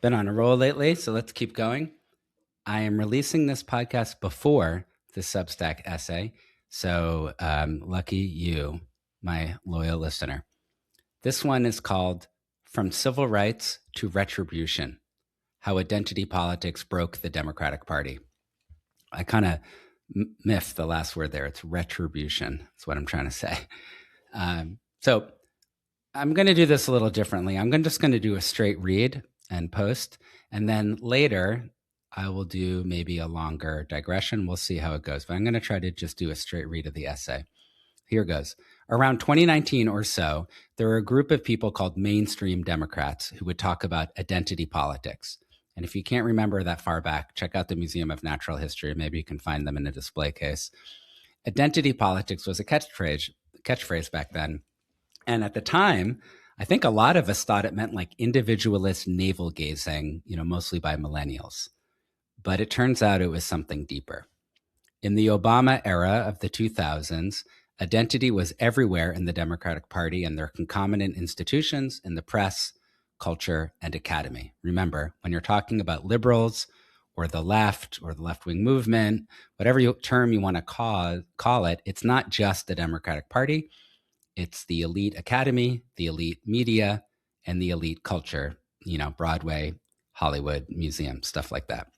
Been on a roll lately, so let's keep going. I am releasing this podcast before the Substack essay, so lucky you, my loyal listener. This one is called From Civil Rights to Retribution, How Identity Politics Broke the Democratic Party. I kind of miffed the last word there. It's retribution. That's what I'm trying to say. So I'm going to do this a little differently. I'm just going to do a straight read and post, and then later I will do maybe a longer digression. We'll see how it goes, but I'm going to try to just do a straight read of the essay. Here goes. Around 2019 or so, there were a group of people called mainstream Democrats who would talk about identity politics. And if you can't remember that far back, check out the Museum of Natural History. Maybe you can find them in a display case. Identity politics was a catchphrase back then. And at the time, I think a lot of us thought it meant like individualist navel gazing, mostly by millennials. But it turns out it was something deeper. In the Obama era of the 2000s, identity was everywhere in the Democratic Party and their concomitant institutions in the press, culture, and academy. Remember, when you're talking about liberals or the left-wing movement, whatever term you want to call it, it's not just the Democratic Party. It's the elite academy, the elite media, and the elite culture, Broadway, Hollywood, museums, stuff like that.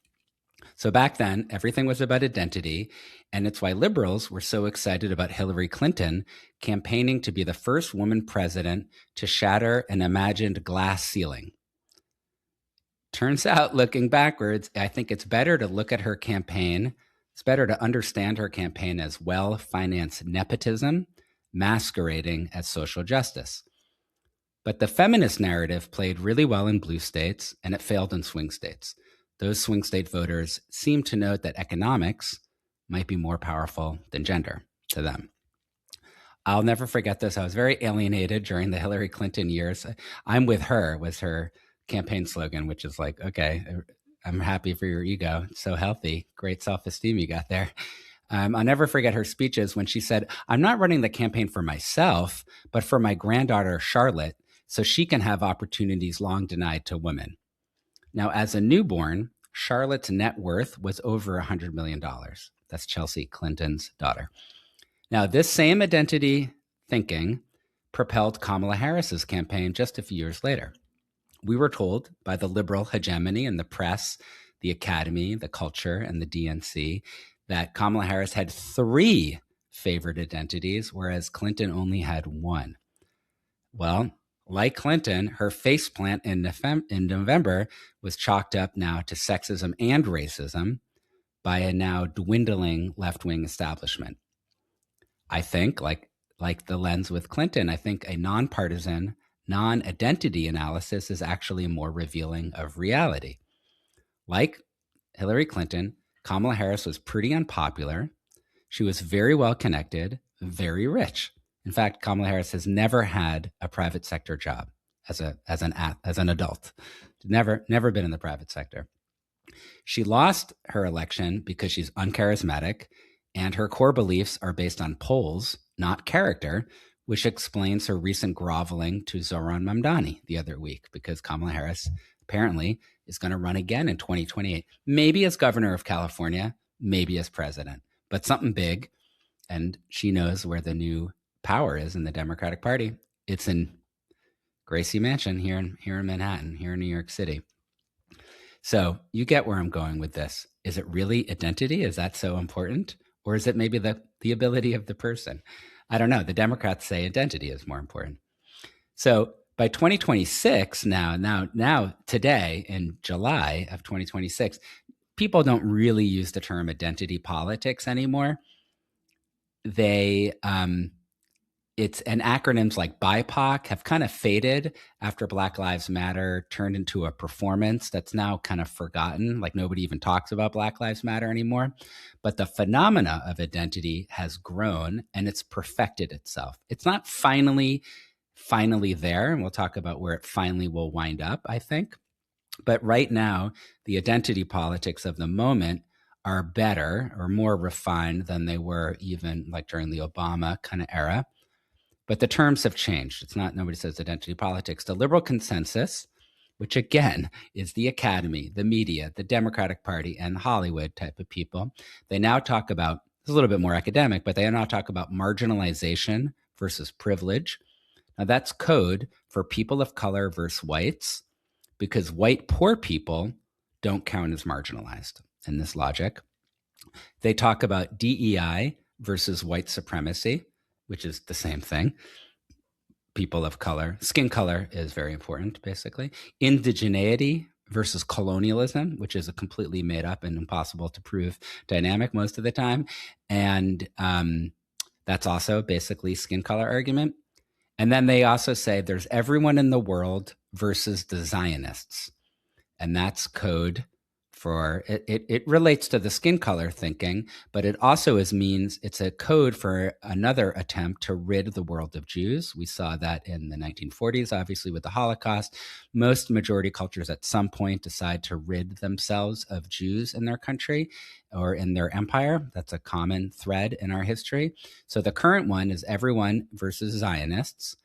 So back then, everything was about identity, and it's why liberals were so excited about Hillary Clinton campaigning to be the first woman president to shatter an imagined glass ceiling. Turns out, looking backwards, I think it's better to look at her campaign. It's better to understand her campaign as well-financed nepotism masquerading as social justice. But the feminist narrative played really well in blue states, and it failed in swing states. Those swing state voters seemed to note that economics might be more powerful than gender to them. I'll never forget this. I was very alienated during the Hillary Clinton years. I'm with her was her campaign slogan, which is like, okay, I'm happy for your ego. It's so healthy. Great self-esteem you got there. I'll never forget her speeches when she said, I'm not running the campaign for myself, but for my granddaughter, Charlotte, so she can have opportunities long denied to women. Now, as a newborn, Charlotte's net worth was over $100 million. That's Chelsea Clinton's daughter. Now, this same identity thinking propelled Kamala Harris's campaign just a few years later. We were told by the liberal hegemony in the press, the academy, the culture, and the DNC that Kamala Harris had 3 favored identities, whereas Clinton only had 1. Well, like Clinton, her faceplant in November was chalked up now to sexism and racism by a now dwindling left-wing establishment. I think, like the lens with Clinton, I think a nonpartisan, non-identity analysis is actually more revealing of reality. Like Hillary Clinton, Kamala Harris was pretty unpopular. She was very well connected, very rich. In fact, Kamala Harris has never had a private sector job as an adult. Never been in the private sector. She lost her election because she's uncharismatic, and her core beliefs are based on polls, not character, which explains her recent groveling to Zohran Mamdani the other week, because Kamala Harris apparently is going to run again in 2028, maybe as governor of California, maybe as president, but something big. And she knows where the new power is in the Democratic Party. It's in Gracie Mansion here in Manhattan, here in New York City. So you get where I'm going with this. Is it really identity? Is that so important? Or is it maybe the ability of the person? I don't know. The Democrats say identity is more important. So by 2026, now today in July of 2026, people don't really use the term identity politics anymore. It's and acronyms like BIPOC have kind of faded after Black Lives Matter turned into a performance that's now kind of forgotten. Like nobody even talks about Black Lives Matter anymore. But the phenomena of identity has grown and it's perfected itself. It's not finally there, and we'll talk about where it finally will wind up, I think. But right now, the identity politics of the moment are better or more refined than they were even like during the Obama kind of era. But the terms have changed. It's not, nobody says identity politics. The liberal consensus which again is the academy, the media, the Democratic Party, and Hollywood type of people. They now talk about, it's a little bit more academic, but they now talk about marginalization versus privilege. Now that's code for people of color versus whites, because white poor people don't count as marginalized in this logic. They talk about DEI versus white supremacy, which is the same thing. People of color, skin color is very important, basically. Indigeneity versus colonialism, which is a completely made up and impossible to prove dynamic most of the time. And that's also basically skin color argument. And then they also say there's everyone in the world versus the Zionists. And that's code for, it relates to the skin color thinking, but it also means it's a code for another attempt to rid the world of Jews. We saw that in the 1940s, obviously with the Holocaust. Most majority cultures at some point decide to rid themselves of Jews in their country or in their empire. That's a common thread in our history. So the current one is everyone versus Zionists.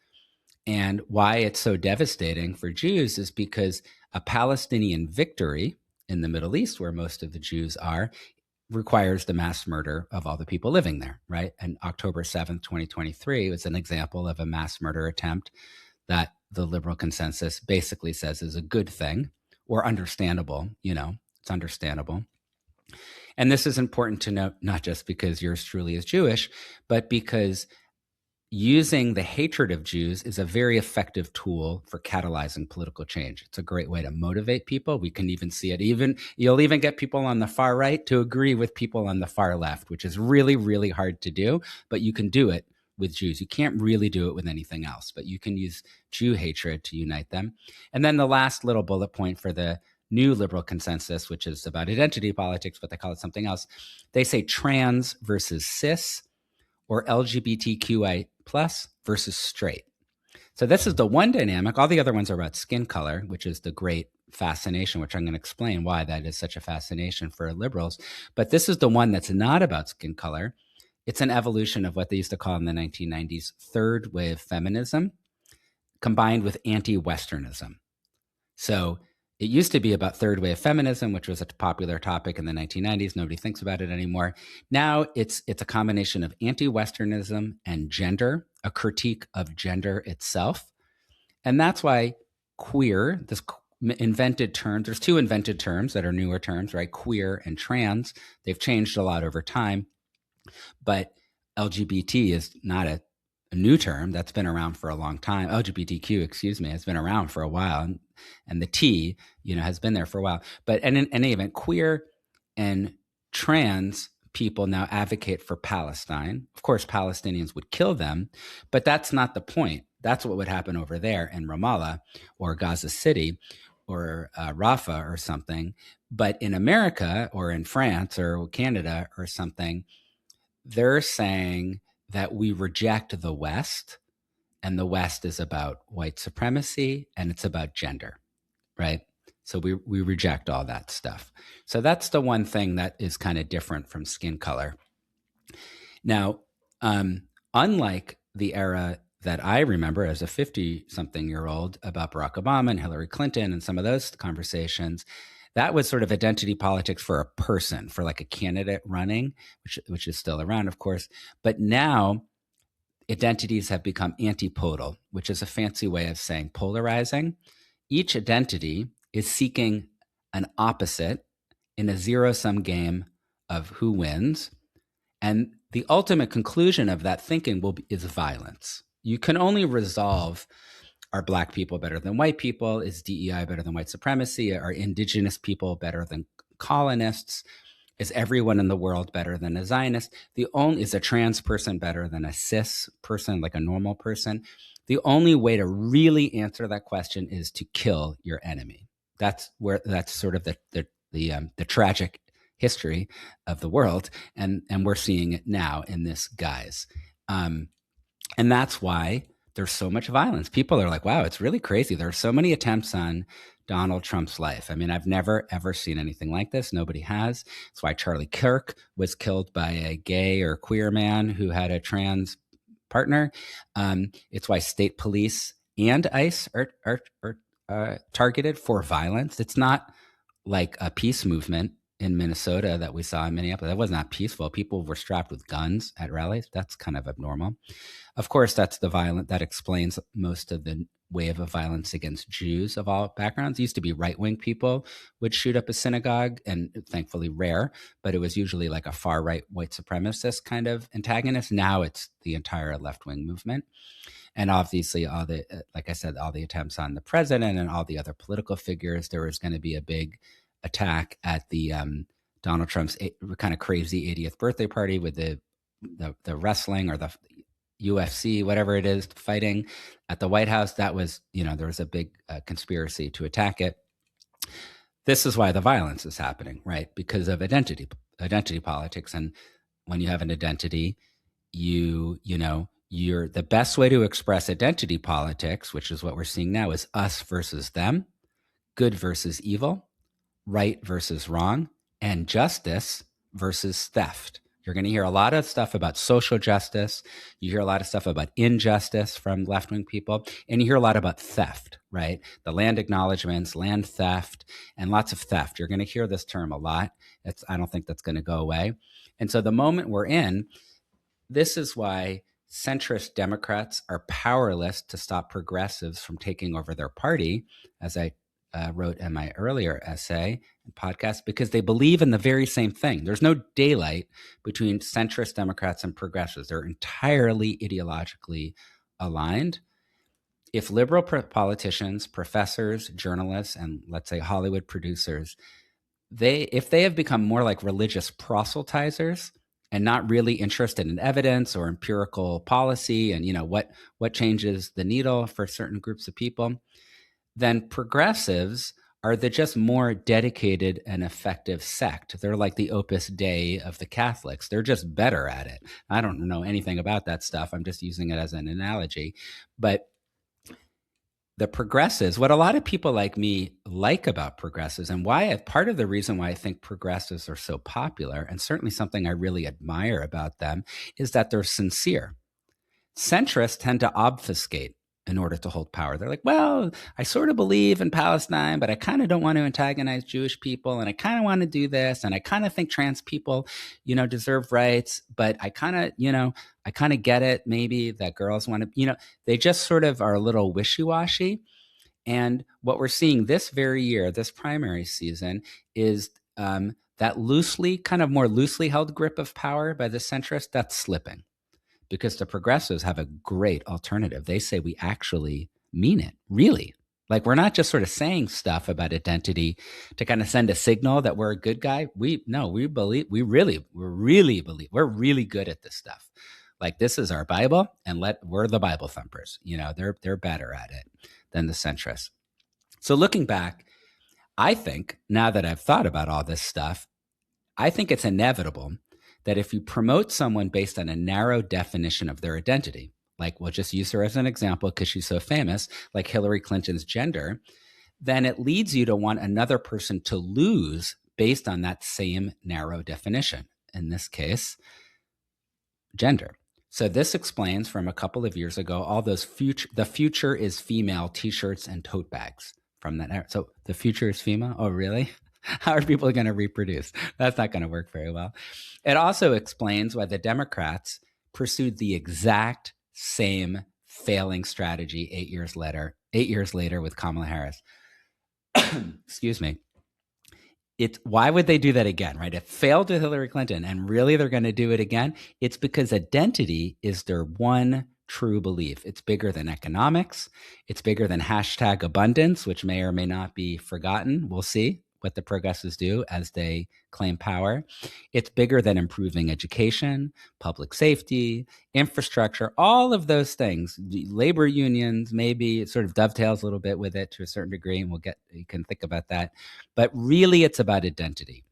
And why it's so devastating for Jews is because a Palestinian victory in the Middle East, where most of the Jews are, requires the mass murder of all the people living there, right? And October 7th, 2023 was an example of a mass murder attempt that the liberal consensus basically says is a good thing or understandable, it's understandable. And this is important to note, not just because yours truly is Jewish, but because using the hatred of Jews is a very effective tool for catalyzing political change. It's a great way to motivate people. We can even see it. You'll even get people on the far right to agree with people on the far left, which is really, really hard to do, but you can do it with Jews. You can't really do it with anything else, but you can use Jew hatred to unite them. And then the last little bullet point for the new liberal consensus, which is about identity politics, but they call it something else. They say trans versus cis, or LGBTQI plus versus straight. So this is the one dynamic. All the other ones are about skin color, which is the great fascination, which I'm going to explain why that is such a fascination for liberals. But this is the one that's not about skin color. It's an evolution of what they used to call in the 1990s third wave feminism combined with anti-Westernism. So it used to be about third wave feminism, which was a popular topic in the 1990s. Nobody thinks about it anymore. Now it's a combination of anti-Westernism and gender, a critique of gender itself. And that's why queer, this invented term, there's two invented terms that are newer terms, right? Queer and trans. They've changed a lot over time. But LGBT is not a new term that's been around for a long time. LGBTQ, has been around for a while. And the T, has been there for a while. But in any event, queer and trans people now advocate for Palestine. Of course, Palestinians would kill them, but that's not the point. That's what would happen over there in Ramallah or Gaza City or Rafah or something. But in America or in France or Canada or something, they're saying that we reject the West, and the West is about white supremacy and it's about gender, right? So we reject all that stuff. So that's the one thing that is kind of different from skin color. Now, unlike the era that I remember as a 50-something-year-old about Barack Obama and Hillary Clinton and some of those conversations, that was sort of identity politics for a person, for like a candidate running, which is still around, of course. But now identities have become antipodal, which is a fancy way of saying polarizing. Each identity is seeking an opposite in a zero-sum game of who wins. And the ultimate conclusion of that thinking is violence. You can only resolve, are Black people better than white people? Is DEI better than white supremacy? Are indigenous people better than colonists? Is everyone in the world better than a Zionist? Is a trans person better than a cis person, like a normal person? The only way to really answer that question is to kill your enemy. That's sort of the tragic history of the world, and we're seeing it now in this guise. And that's why there's so much violence. People are like, wow, it's really crazy. There are so many attempts on Donald Trump's life. I mean, I've never, ever seen anything like this. Nobody has. That's why Charlie Kirk was killed by a gay or queer man who had a trans partner. It's why state police and ICE targeted for violence. It's not like a peace movement in Minnesota that we saw in Minneapolis. That was not peaceful. People were strapped with guns at rallies. That's kind of abnormal. Of course, that's that explains most of the wave of violence against Jews of all backgrounds. It used to be right-wing people would shoot up a synagogue, and thankfully rare, but it was usually like a far-right white supremacist kind of antagonist. Now it's the entire left-wing movement. And obviously, like I said, all the attempts on the president and all the other political figures, there was going to be a big attack at the Donald Trump's kind of crazy 80th birthday party with the wrestling or the UFC, whatever it is, fighting at the White House. That was, there was a big conspiracy to attack it. This is why the violence is happening, right? Because of identity politics. And when you have an identity, you're the best way to express identity politics, which is what we're seeing now, is us versus them, good versus evil, right versus wrong, and justice versus theft. You're going to hear a lot of stuff about social justice. You hear a lot of stuff about injustice from left-wing people, and you hear a lot about theft, right? The land acknowledgements, land theft, and lots of theft. You're going to hear this term a lot. I don't think that's going to go away. And so the moment we're in, this is why centrist Democrats are powerless to stop progressives from taking over their party, as I wrote in my earlier essay and podcast, because they believe in the very same thing. There's no daylight between centrist Democrats and progressives. They're entirely ideologically aligned. If liberal politicians, professors, journalists, and let's say Hollywood producers, if they have become more like religious proselytizers and not really interested in evidence or empirical policy and what changes the needle for certain groups of people, then progressives are the just more dedicated and effective sect. They're like the Opus Dei of the Catholics. They're just better at it. I don't know anything about that stuff. I'm just using it as an analogy. But the progressives, what a lot of people like me like about progressives, and part of the reason why I think progressives are so popular, and certainly something I really admire about them, is that they're sincere. Centrists tend to obfuscate in order to hold power. They're like, well, I sort of believe in Palestine, but I kind of don't want to antagonize Jewish people, and I kind of want to do this, and I kind of think trans people, deserve rights, but I kind of get it, maybe, that girls want to, they just sort of are a little wishy-washy. And what we're seeing this very year, this primary season, is that more loosely held grip of power by the centrists, that's slipping. Because the progressives have a great alternative. They say we actually mean it, really. Like, we're not just sort of saying stuff about identity to kind of send a signal that we're a good guy. We really believe, we're really good at this stuff. Like, this is our Bible, and we're the Bible thumpers. They're better at it than the centrists. So looking back, I think, now that I've thought about all this stuff, I think it's inevitable that if you promote someone based on a narrow definition of their identity, like, we'll just use her as an example because she's so famous, like Hillary Clinton's gender, then it leads you to want another person to lose based on that same narrow definition. In this case, gender. So this explains, from a couple of years ago, all those the future is female t-shirts and tote bags from that era. So the future is female? Oh, really? How are people going to reproduce? That's not going to work very well. It also explains why the Democrats pursued the exact same failing strategy 8 years later with Kamala Harris. Excuse me. Why would they do that again, right? It failed with Hillary Clinton, and really they're going to do it again. It's because identity is their one true belief. It's bigger than economics. It's bigger than hashtag abundance, which may or may not be forgotten. We'll see what the progressives do as they claim power. It's bigger than improving education, public safety, infrastructure, all of those things. Labor unions, maybe it sort of dovetails a little bit with it to a certain degree, and you can think about that. But really, it's about identity.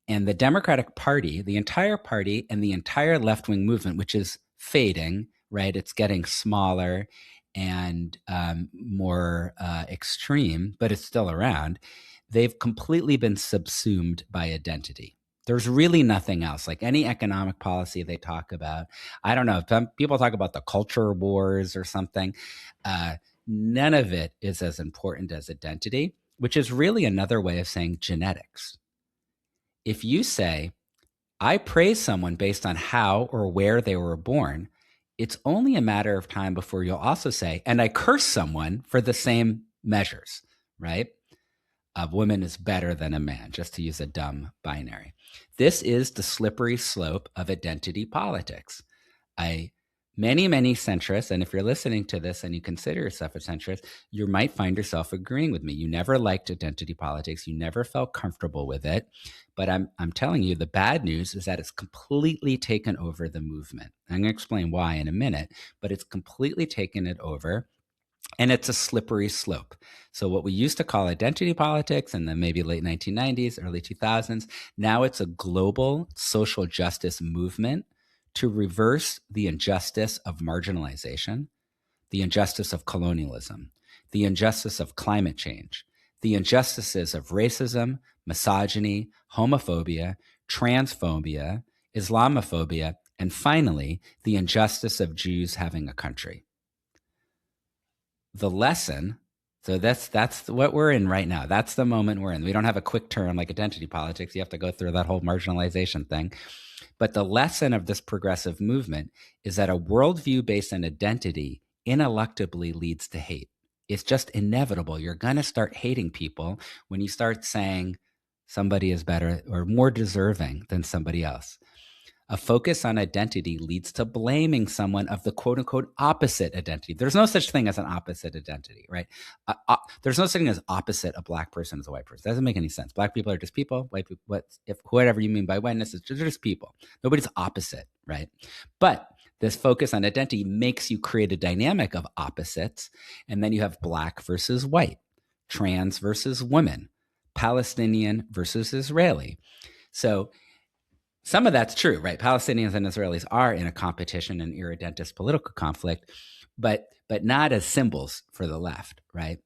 And the Democratic Party, the entire party, and the entire left-wing movement, which is fading, right? It's getting smaller and more extreme, but it's still around. They've completely been subsumed by identity. There's really nothing else. Like, any economic policy they talk about, I don't know, people talk about the culture wars or something. None of it is as important as identity, which is really another way of saying genetics. If you say, I praise someone based on how or where they were born, it's only a matter of time before you'll also say, and I curse someone for the same measures, right? A woman is better than a man, just to use a dumb binary. This is the slippery slope of identity politics. Many centrists, and if you're listening to this and you consider yourself a centrist, you might find yourself agreeing with me. You never liked identity politics. You never felt comfortable with it. But I'm telling you, the bad news is that it's completely taken over the movement. I'm going to explain why in a minute, but it's completely taken it over. And it's a slippery slope. So what we used to call identity politics in the maybe late 1990s, early 2000s, now it's a global social justice movement to reverse the injustice of marginalization, the injustice of colonialism, the injustice of climate change, the injustices of racism, misogyny, homophobia, transphobia, Islamophobia, and finally, the injustice of Jews having a country. The lesson, so that's what we're in right now. That's the moment we're in. We don't have a quick turn like identity politics. You have to go through that whole marginalization thing. But the lesson of this progressive movement is that a worldview based on identity ineluctably leads to hate. It's just inevitable. You're going to start hating people when you start saying somebody is better or more deserving than somebody else. A focus on identity leads to blaming someone of the quote unquote opposite identity. There's no such thing as an opposite identity, right? There's no such thing as opposite a black person as a white person. It doesn't make any sense. Black people are just people. White people, whatever you mean by whiteness, is just people. Nobody's opposite, right? But this focus on identity makes you create a dynamic of opposites. And then you have black versus white, trans versus women, Palestinian versus Israeli. So some of that's true, right? Palestinians and Israelis are in a competition and irredentist political conflict, but not as symbols for the left, right?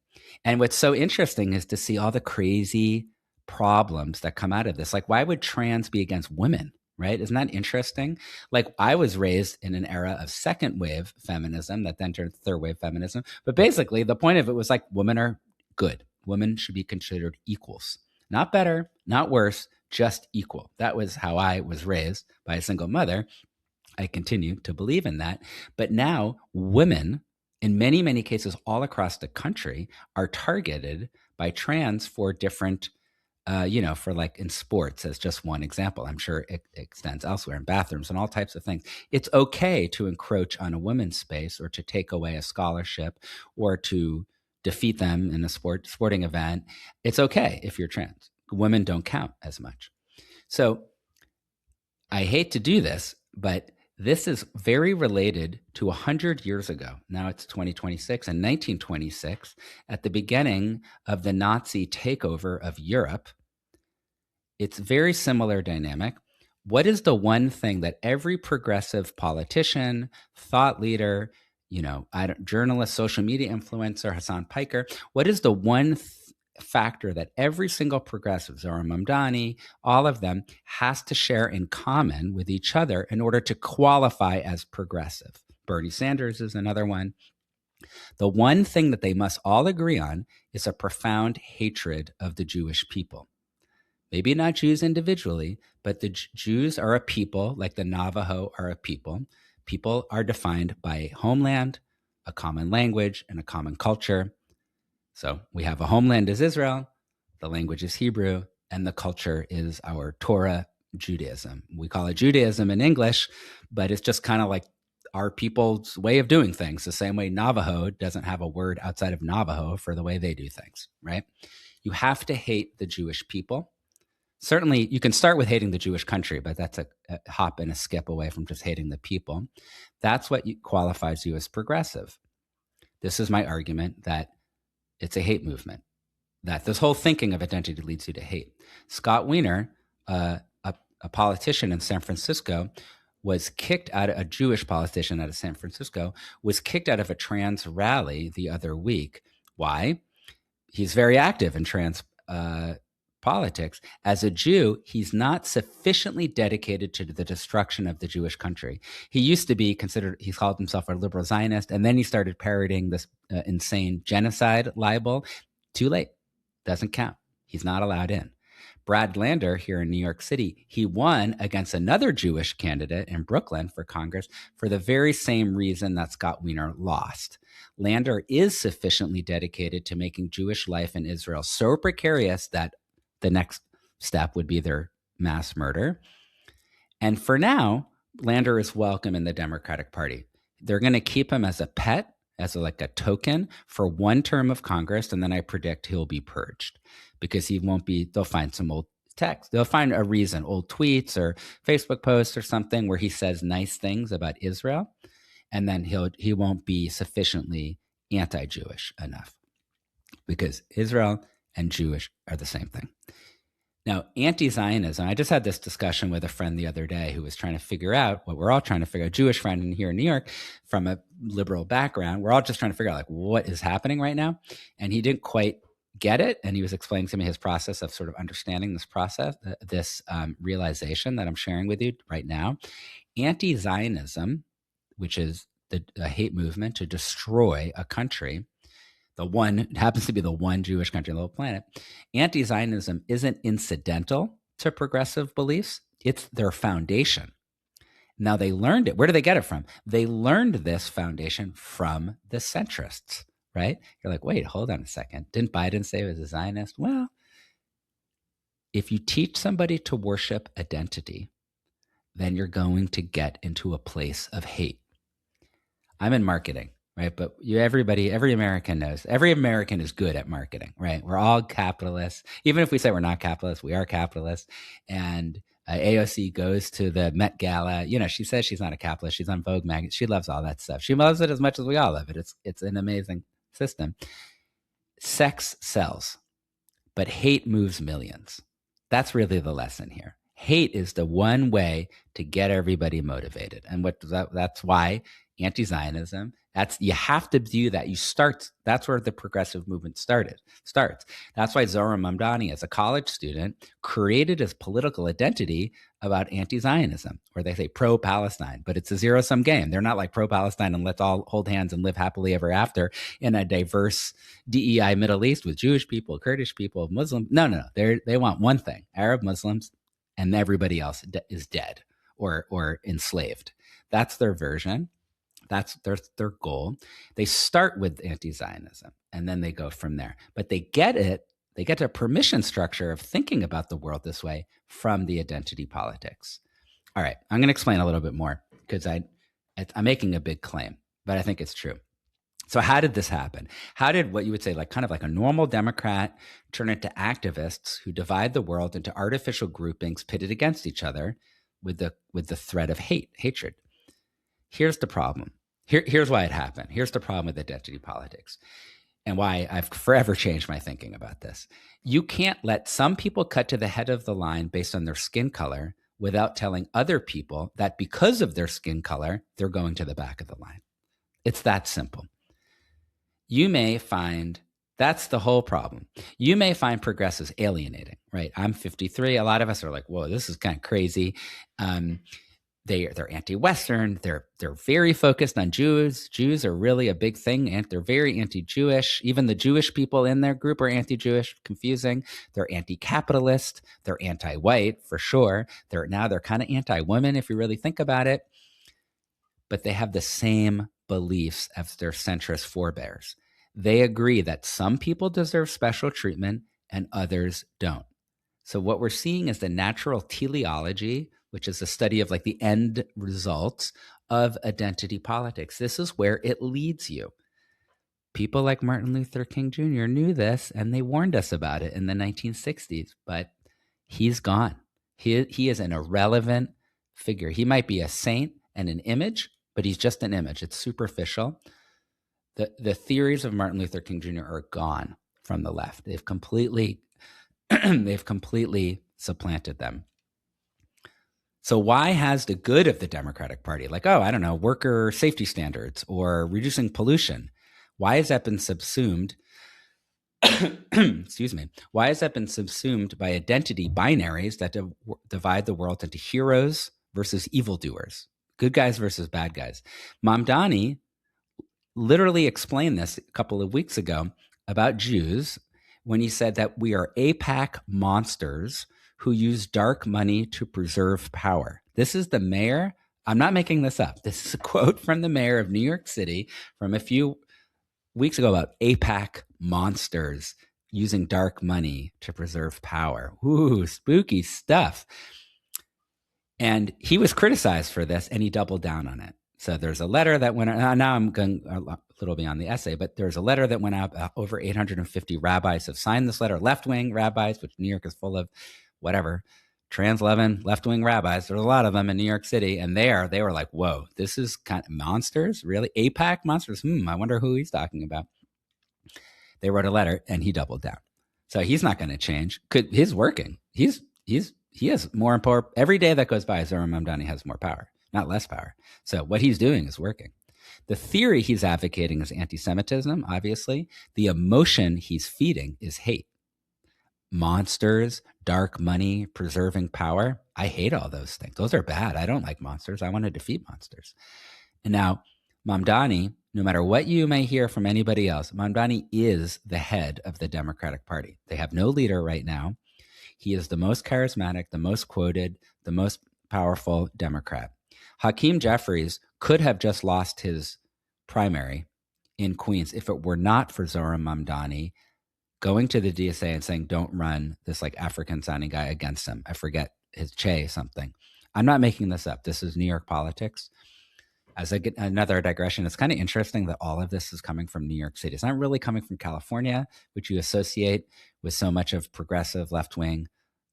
And what's so interesting is to see all the crazy problems that come out of this. Like, why would trans be against women, right? Isn't that interesting? Like, I was raised in an era of second wave feminism that then turned third wave feminism. But basically, the point of it was like, women are good. Women should be considered equals, not better, not worse, just equal. That was how I was raised by a single mother. I continue to believe in that. But now women, in many cases all across the country, are targeted by trans for different, for like in sports as just one example. I'm sure it extends elsewhere in bathrooms and all types of things. It's okay to encroach on a woman's space or to take away a scholarship or to defeat them in a sporting event. It's okay if you're trans. Women don't count as much. So I hate to do this, but this is very related to 100 years ago. Now it's 2026 and 1926, at the beginning of the Nazi takeover of Europe. It's very similar dynamic. What is the one thing that every progressive politician, thought leader, journalist, social media influencer, Hassan Piker, what is the one factor that every single progressive, Zohar Mamdani, all of them, has to share in common with each other in order to qualify as progressive? Bernie Sanders is another one. The one thing that they must all agree on is a profound hatred of the Jewish people. Maybe not Jews individually, but the Jews are a people, like the Navajo are a people. People are defined by a homeland, a common language, and a common culture. So we have a homeland is Israel, the language is Hebrew, and the culture is our Torah, Judaism. We call it Judaism in English, but it's just kind of like our people's way of doing things, the same way Navajo doesn't have a word outside of Navajo for the way they do things, right? You have to hate the Jewish people. Certainly, you can start with hating the Jewish country, but that's a hop and a skip away from just hating the people. That's what qualifies you as progressive. This is my argument that it's a hate movement, that this whole thinking of identity leads you to hate. Scott Wiener, a politician in San Francisco, was kicked out of, a Jewish politician out of San Francisco, was kicked out of a trans rally the other week. Why? He's very active in trans politics. As a Jew, he's not sufficiently dedicated to the destruction of the Jewish country. He used to be considered, he called himself a liberal Zionist, and then he started parodying this insane genocide libel. Too late. Doesn't count. He's not allowed in. Brad Lander here in New York City, he won against another Jewish candidate in Brooklyn for Congress for the very same reason that Scott Wiener lost. Lander is sufficiently dedicated to making Jewish life in Israel so precarious that the next step would be their mass murder. And for now, Lander is welcome in the Democratic Party. They're going to keep him as a pet, as like a token for one term of Congress, and then I predict he'll be purged because he won't be, they'll find some old text. They'll find a reason, old tweets or Facebook posts or something where he says nice things about Israel, and then he won't be sufficiently anti-Jewish enough because Israel and Jewish are the same thing. Now, anti-Zionism, I just had this discussion with a friend the other day who was trying to figure out what we're all trying to figure out, a Jewish friend here in New York from a liberal background. We're all just trying to figure out like what is happening right now. And he didn't quite get it. And he was explaining to me his process of sort of understanding this process, this realization that I'm sharing with you right now. Anti-Zionism, which is a hate movement to destroy a country, it happens to be the one Jewish country on the whole planet. Anti-Zionism isn't incidental to progressive beliefs. It's their foundation. Now they learned it. Where do they get it from? They learned this foundation from the centrists, right? You're like, wait, hold on a second. Didn't Biden say he was a Zionist? Well, if you teach somebody to worship identity, then you're going to get into a place of hate. I'm in marketing. Right. But every American knows, every American is good at marketing, right? We're all capitalists. Even if we say we're not capitalists, we are capitalists. And AOC goes to the Met Gala. She says she's not a capitalist. She's on Vogue magazine. She loves all that stuff. She loves it as much as we all love it. It's an amazing system. Sex sells, but hate moves millions. That's really the lesson here. Hate is the one way to get everybody motivated. And that's why anti-Zionism, you have to do that. That's where the progressive movement starts. That's why Zohar Mamdani, as a college student, created his political identity about anti-Zionism, where they say pro-Palestine, but it's a zero-sum game. They're not like pro-Palestine and let's all hold hands and live happily ever after in a diverse DEI Middle East with Jewish people, Kurdish people, Muslims. No. They want one thing, Arab Muslims, and everybody else is dead or enslaved. That's their version. That's their goal. They start with anti-Zionism and then they go from there. But they get a permission structure of thinking about the world this way from the identity politics. All right, I'm going to explain a little bit more because I'm making a big claim, but I think it's true. So how did this happen? How did what you would say kind of like a normal Democrat turn into activists who divide the world into artificial groupings pitted against each other with the threat of hatred? Here's the problem. Here's why it happened. Here's the problem with identity politics and why I've forever changed my thinking about this. You can't let some people cut to the head of the line based on their skin color without telling other people that because of their skin color, they're going to the back of the line. It's that simple. You may find that's the whole problem. You may find progressives alienating, right? I'm 53. A lot of us are like, whoa, this is kind of crazy. They're anti-Western. They're very focused on Jews. Jews are really a big thing, and they're very anti-Jewish. Even the Jewish people in their group are anti-Jewish. Confusing. They're anti-capitalist. They're anti-white for sure. They're kind of anti-women if you really think about it. But they have the same beliefs as their centrist forebears. They agree that some people deserve special treatment and others don't. So what we're seeing is the natural teleology, which is the study of like the end results of identity politics. This is where it leads you. People like Martin Luther King Jr. knew this and they warned us about it in the 1960s, but he's gone. He is an irrelevant figure. He might be a saint and an image, but he's just an image. It's superficial. The theories of Martin Luther King Jr. are gone from the left. They've completely supplanted them. So why has the good of the Democratic Party, like, worker safety standards or reducing pollution, why has that been subsumed excuse me, why has that been subsumed by identity binaries that divide the world into heroes versus evildoers, good guys versus bad guys? Mamdani literally explained this a couple of weeks ago about Jews when he said that we are APAC monsters who use dark money to preserve power. This is the mayor. I'm not making this up. This is a quote from the mayor of New York City from a few weeks ago about APAC monsters using dark money to preserve power. Ooh, spooky stuff. And he was criticized for this, and he doubled down on it. So there's a letter that went out. Now I'm going a little beyond the essay, but there's a letter that went out. Over 850 rabbis have signed this letter, left-wing rabbis, which New York is full of whatever, trans-loving left-wing rabbis. There's a lot of them in New York City. And they were like, whoa, this is kind of monsters? Really? APAC monsters? I wonder who he's talking about. They wrote a letter, and he doubled down. So he's not going to change. He's working. He has more power. Every day that goes by, Zohar Mamdani has more power, not less power. So what he's doing is working. The theory he's advocating is anti-Semitism, obviously. The emotion he's feeding is hate. Monsters, dark money, preserving power. I hate all those things. Those are bad. I don't like monsters. I want to defeat monsters. And now, Mamdani, no matter what you may hear from anybody else, Mamdani is the head of the Democratic Party. They have no leader right now. He is the most charismatic, the most quoted, the most powerful Democrat. Hakeem Jeffries could have just lost his primary in Queens if it were not for Zohar Mamdani going to the DSA and saying, don't run this like African-sounding guy against him. I forget his Che something. I'm not making this up. This is New York politics. As I get another digression, it's kind of interesting that all of this is coming from New York City. It's not really coming from California, which you associate with so much of progressive left-wing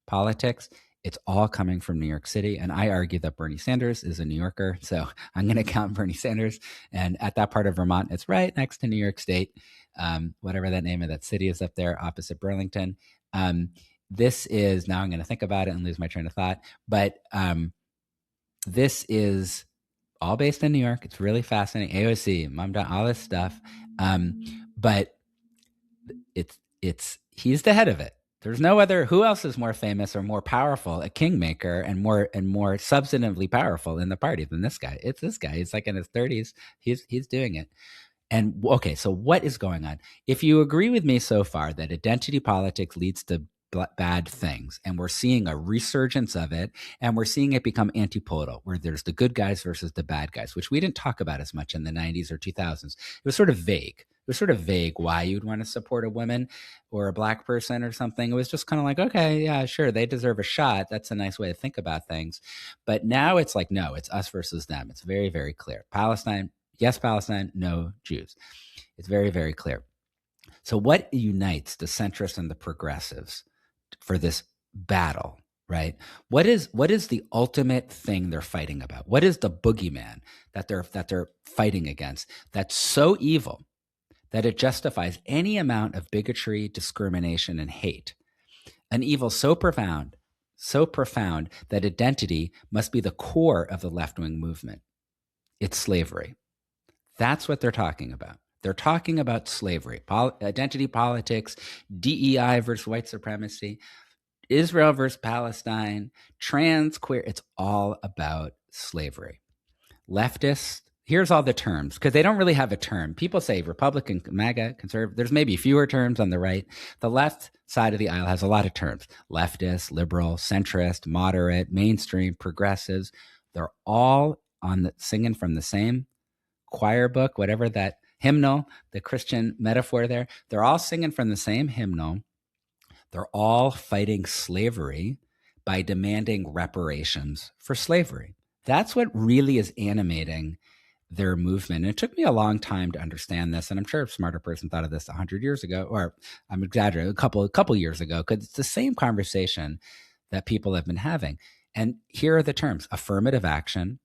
politics. It's all coming from New York City. And I argue that Bernie Sanders is a New Yorker. So I'm going to count Bernie Sanders. And at that part of Vermont, it's right next to New York State, whatever that name of that city is up there opposite Burlington. This is, now I'm going to think about it and lose my train of thought. But this is all based in New York. It's really fascinating. AOC, Mamdani, all this stuff. But he's the head of it. There's no other. Who else is more famous or more powerful, a kingmaker, and more substantively powerful in the party than this guy? It's this guy. He's like in his 30s. He's doing it. And okay, so what is going on? If you agree with me so far that identity politics leads to bad things, and we're seeing a resurgence of it, and we're seeing it become antipodal, where there's the good guys versus the bad guys, which we didn't talk about as much in the 90s or 2000s. It was sort of vague. It was sort of vague why you'd want to support a woman or a black person or something. It was just kind of like, okay, yeah, sure, they deserve a shot. That's a nice way to think about things. But now it's like, no, it's us versus them. It's very, very clear. Palestine, yes, Palestine, no Jews. It's very, very clear. So what unites the centrists and the progressives for this battle, right? What is the ultimate thing they're fighting about? What is the boogeyman that they're fighting against that's so evil that it justifies any amount of bigotry, discrimination, and hate? An evil so profound that identity must be the core of the left-wing movement. It's slavery. That's what they're talking about. They're talking about slavery, identity politics, DEI versus white supremacy, Israel versus Palestine, trans, queer. It's all about slavery. Leftists, here's all the terms, because they don't really have a term. People say Republican, MAGA, conservative. There's maybe fewer terms on the right. The left side of the aisle has a lot of terms. Leftist, liberal, centrist, moderate, mainstream, progressives. They're all singing from the same choir book, whatever that hymnal, the Christian metaphor there. They're all singing from the same hymnal. They're all fighting slavery by demanding reparations for slavery. That's what really is animating their movement. And it took me a long time to understand this. And I'm sure a smarter person thought of this 100 years ago, or I'm exaggerating, a couple years ago, because it's the same conversation that people have been having. And here are the terms: affirmative action,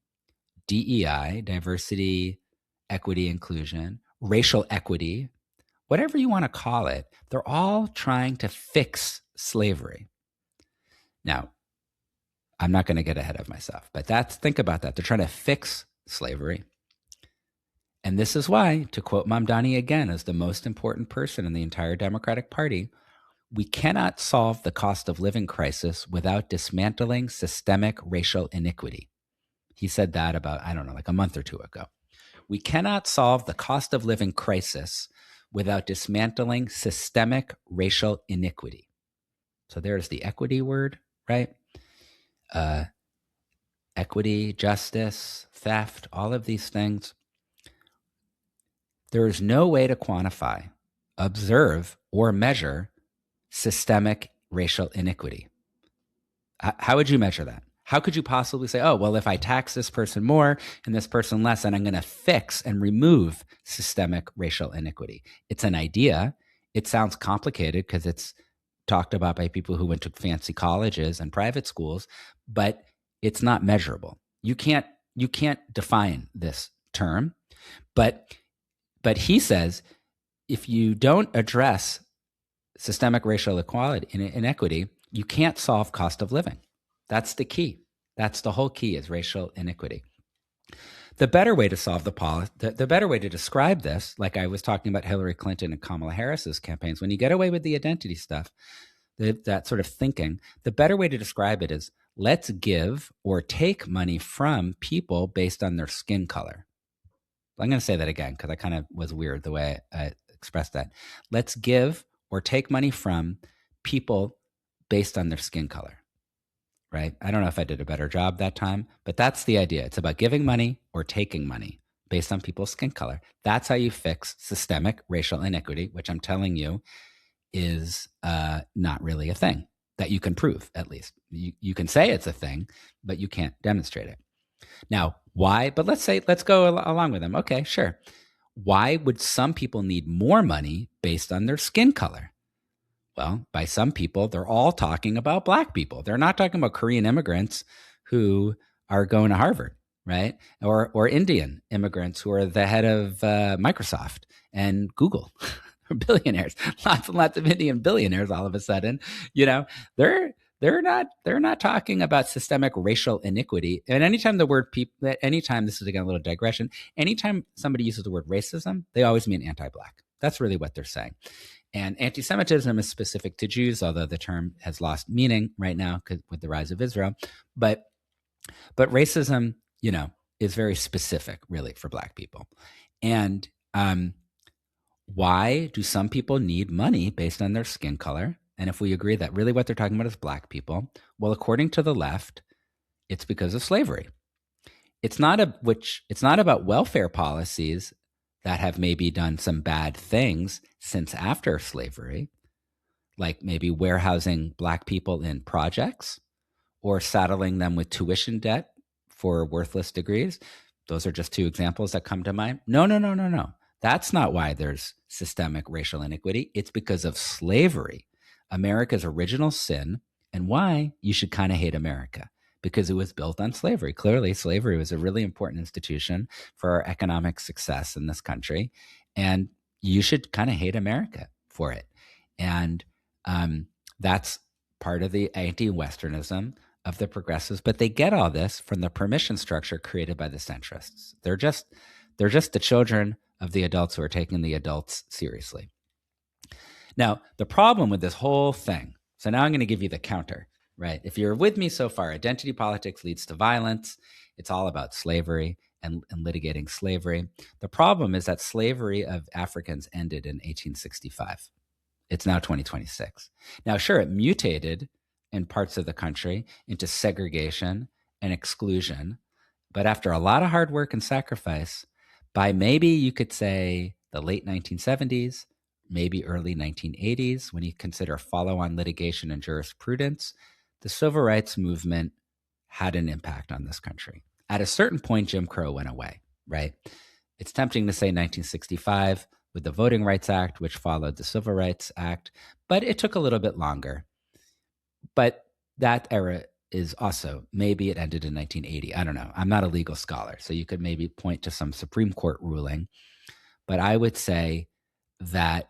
DEI, diversity, equity, inclusion, racial equity, whatever you want to call it. They're all trying to fix slavery. Now, I'm not going to get ahead of myself, but think about that. They're trying to fix slavery. And this is why, to quote Mamdani again as the most important person in the entire Democratic Party, we cannot solve the cost of living crisis without dismantling systemic racial iniquity. He said that about, I don't know, like a month or two ago. We cannot solve the cost of living crisis without dismantling systemic racial iniquity. So there's the equity word, right? Equity, justice, theft, all of these things. There is no way to quantify, observe, or measure systemic racial iniquity. How would you measure that? How could you possibly say, oh, well, if I tax this person more and this person less, then I'm going to fix and remove systemic racial iniquity? It's an idea. It sounds complicated because it's talked about by people who went to fancy colleges and private schools, but it's not measurable. You can't define this term, but he says if you don't address systemic racial inequity, you can't solve cost of living. That's the key. That's the whole key, is racial inequity. The better way to solve the better way to describe this, like I was talking about Hillary Clinton and Kamala Harris's campaigns, when you get away with the identity stuff, that sort of thinking, the better way to describe it is, let's give or take money from people based on their skin color. I'm going to say that again because I kind of was weird the way I expressed that. Let's give or take money from people based on their skin color, right? I don't know if I did a better job that time, but that's the idea. It's about giving money or taking money based on people's skin color. That's how you fix systemic racial inequity, which I'm telling you is not really a thing that you can prove, at least. You can say it's a thing, but you can't demonstrate it. Now, why? But let's go along with them. Okay, sure. Why would some people need more money based on their skin color? Well, by some people, they're all talking about Black people. They're not talking about Korean immigrants who are going to Harvard, right? Or Indian immigrants who are the head of Microsoft and Google. Billionaires, lots and lots of Indian billionaires all of a sudden. They're not talking about systemic racial iniquity. And anytime this is again a little digression, anytime somebody uses the word racism, they always mean anti-Black. That's really what they're saying. And anti-Semitism is specific to Jews, although the term has lost meaning right now with the rise of Israel. But racism, is very specific, really, for Black people. And why do some people need money based on their skin color? And if we agree that really what they're talking about is Black people, well, according to the left, it's because of slavery. It's not about welfare policies that have maybe done some bad things since after slavery, like maybe warehousing Black people in projects or saddling them with tuition debt for worthless degrees. Those are just two examples that come to mind. No. That's not why there's systemic racial inequity. It's because of slavery, America's original sin, and why you should kind of hate America, because it was built on slavery. Clearly, slavery was a really important institution for our economic success in this country, and you should kind of hate America for it. And that's part of the anti-Westernism of the progressives, but they get all this from the permission structure created by the centrists. They're just the children of the adults who are taking the adults seriously. Now, the problem with this whole thing, so now I'm going to give you the counter, right? If you're with me so far, identity politics leads to violence. It's all about slavery and litigating slavery. The problem is that slavery of Africans ended in 1865. It's now 2026. Now, sure, it mutated in parts of the country into segregation and exclusion, but after a lot of hard work and sacrifice, by maybe you could say the late 1970s, maybe early 1980s, when you consider follow-on litigation and jurisprudence, the civil rights movement had an impact on this country. At a certain point, Jim Crow went away, right? It's tempting to say 1965 with the Voting Rights Act, which followed the Civil Rights Act, but it took a little bit longer. But that era is also, maybe it ended in 1980. I don't know. I'm not a legal scholar, so you could maybe point to some Supreme Court ruling. But I would say that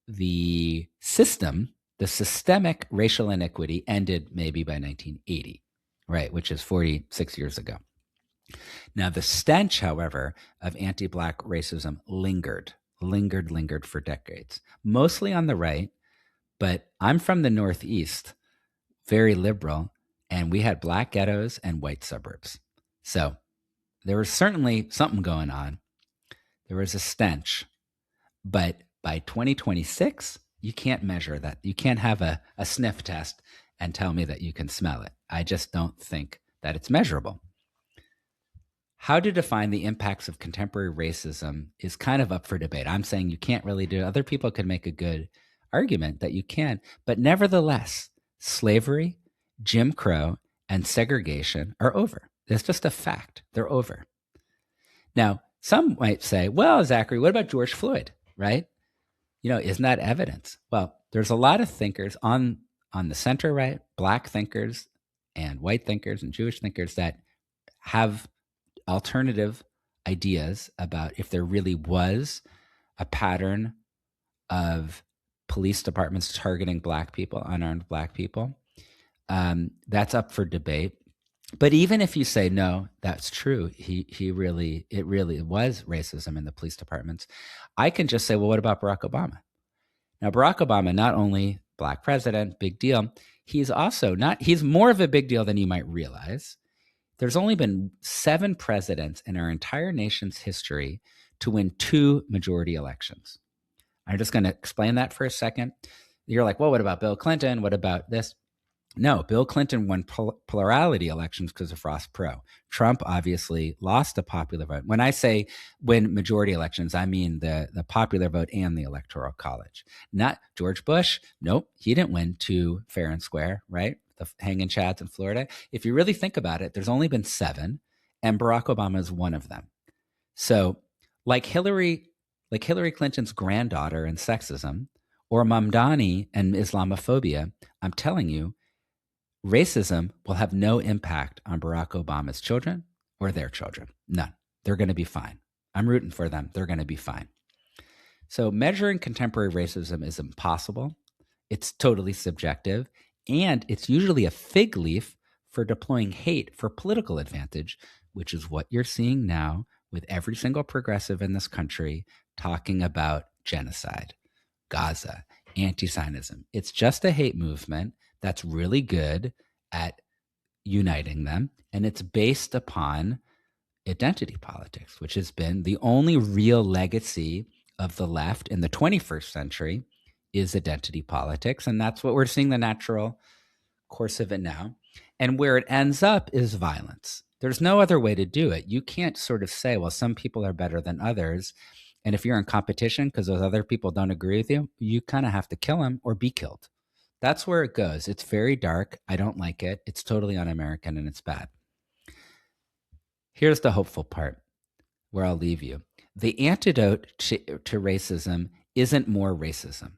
the systemic racial inequity ended maybe by 1980, right, which is 46 years ago. Now, the stench, however, of anti-Black racism lingered for decades, mostly on the right. But I'm from the Northeast, very liberal, and we had Black ghettos and white suburbs. So there was certainly something going on. There was a stench. But by 2026, you can't measure that. You can't have a sniff test and tell me that you can smell it. I just don't think that it's measurable. How to define the impacts of contemporary racism is kind of up for debate. I'm saying you can't really do it. Other people could make a good argument that you can, but nevertheless, slavery, Jim Crow, and segregation are over. It's just a fact. They're over. Now, some might say, well, Zachary, what about George Floyd, right? Isn't that evidence? Well, there's a lot of thinkers on the center right, Black thinkers and white thinkers and Jewish thinkers that have alternative ideas about if there really was a pattern of police departments targeting Black people, unarmed Black people. That's up for debate. But even if you say, no, that's true, it really was racism in the police departments, I can just say, well, what about Barack Obama? Now, Barack Obama, not only Black president, big deal, he's more of a big deal than you might realize. There's only been 7 presidents in our entire nation's history to win 2 majority elections. I'm just going to explain that for a second. You're like, well, what about Bill Clinton? What about this? No, Bill Clinton won plurality elections because of Ross Perot. Trump obviously lost the popular vote. When I say win majority elections, I mean the popular vote and the electoral college. Not George Bush. Nope, he didn't win 2 fair and square, right? The hanging chads in Florida. If you really think about it, there's only been 7, and Barack Obama is one of them. So like Hillary Clinton's granddaughter and sexism, or Mamdani and Islamophobia, I'm telling you, racism will have no impact on Barack Obama's children or their children. None. They're going to be fine. I'm rooting for them. They're going to be fine. So measuring contemporary racism is impossible. It's totally subjective. And it's usually a fig leaf for deploying hate for political advantage, which is what you're seeing now with every single progressive in this country talking about genocide, Gaza, anti-Zionism. It's just a hate movement that's really good at uniting them. And it's based upon identity politics, which has been the only real legacy of the left in the 21st century is identity politics. And that's what we're seeing the natural course of it now. And where it ends up is violence. There's no other way to do it. You can't sort of say, well, some people are better than others. And if you're in competition because those other people don't agree with you, you kind of have to kill them or be killed. That's where it goes. It's very dark. I don't like it. It's totally un-American and it's bad. Here's the hopeful part where I'll leave you. The antidote to racism isn't more racism.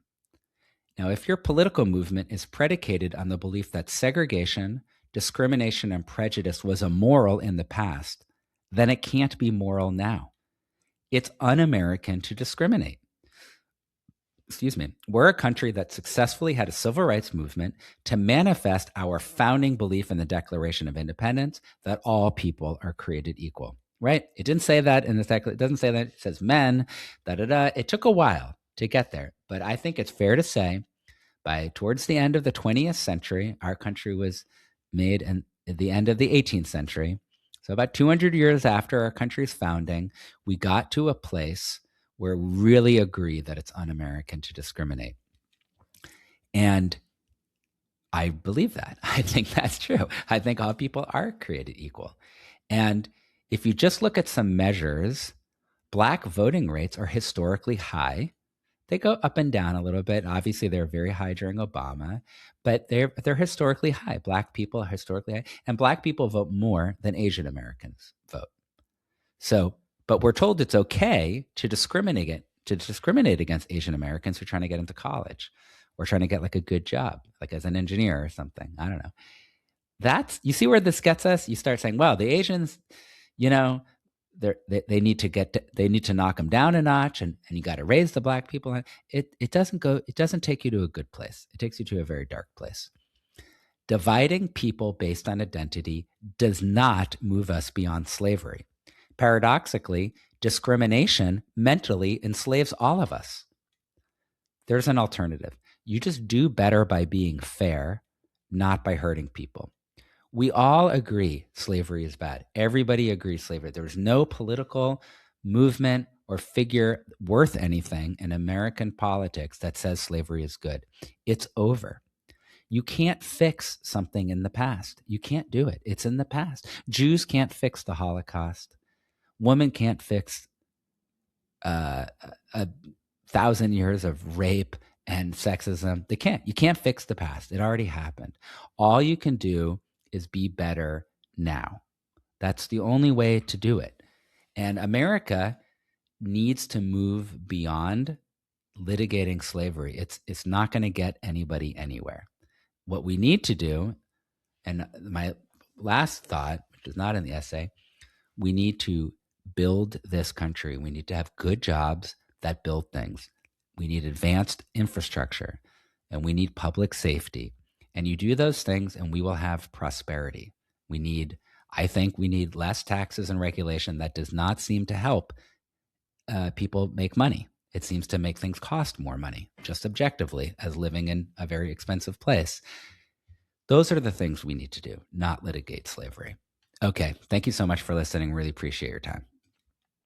Now, if your political movement is predicated on the belief that segregation, discrimination, and prejudice was immoral in the past, then it can't be moral now. It's un-American to discriminate. We're a country that successfully had a civil rights movement to manifest our founding belief in the Declaration of Independence that all people are created equal, right? It didn't say that in the Declaration. It doesn't say that. It says men, da-da-da. It took a while to get there. But I think it's fair to say towards the end of the 20th century, our country was made at the end of the 18th century. So about 200 years after our country's founding, we got to a place where we really agree that it's un-American to discriminate. And I believe that. I think that's true. I think all people are created equal. And if you just look at some measures, Black voting rates are historically high. They go up and down a little bit. Obviously, they're very high during Obama, but they're historically high. Black people are historically high, and Black people vote more than Asian Americans vote. So, but we're told it's okay to discriminate against Asian Americans who are trying to get into college or trying to get like a good job, like as an engineer or something. I don't know. You see where this gets us? You start saying, well, the Asians, they need to knock them down a notch, and you got to raise the Black people. It doesn't take you to a good place. It takes you to a very dark place. Dividing people based on identity does not move us beyond slavery. Paradoxically, discrimination mentally enslaves all of us. There's an alternative. You just do better by being fair, not by hurting people. We all agree slavery is bad. Everybody agrees slavery. There's no political movement or figure worth anything in American politics that says slavery is good. It's over. You can't fix something in the past. You can't do it. It's in the past. Jews can't fix the Holocaust. Women can't fix a 1,000 years of rape and sexism. They can't. You can't fix the past. It already happened. All you can do is be better now. That's the only way to do it. And America needs to move beyond litigating slavery. It's not going to get anybody anywhere. What we need to do, and my last thought, which is not in the essay, we need to build this country. We need to have good jobs that build things. We need advanced infrastructure, and we need public safety. And you do those things and we will have prosperity. I think we need less taxes and regulation. That does not seem to help people make money. It seems to make things cost more money, just objectively, as living in a very expensive place. Those are the things we need to do, not litigate slavery. Okay, thank you so much for listening. Really appreciate your time.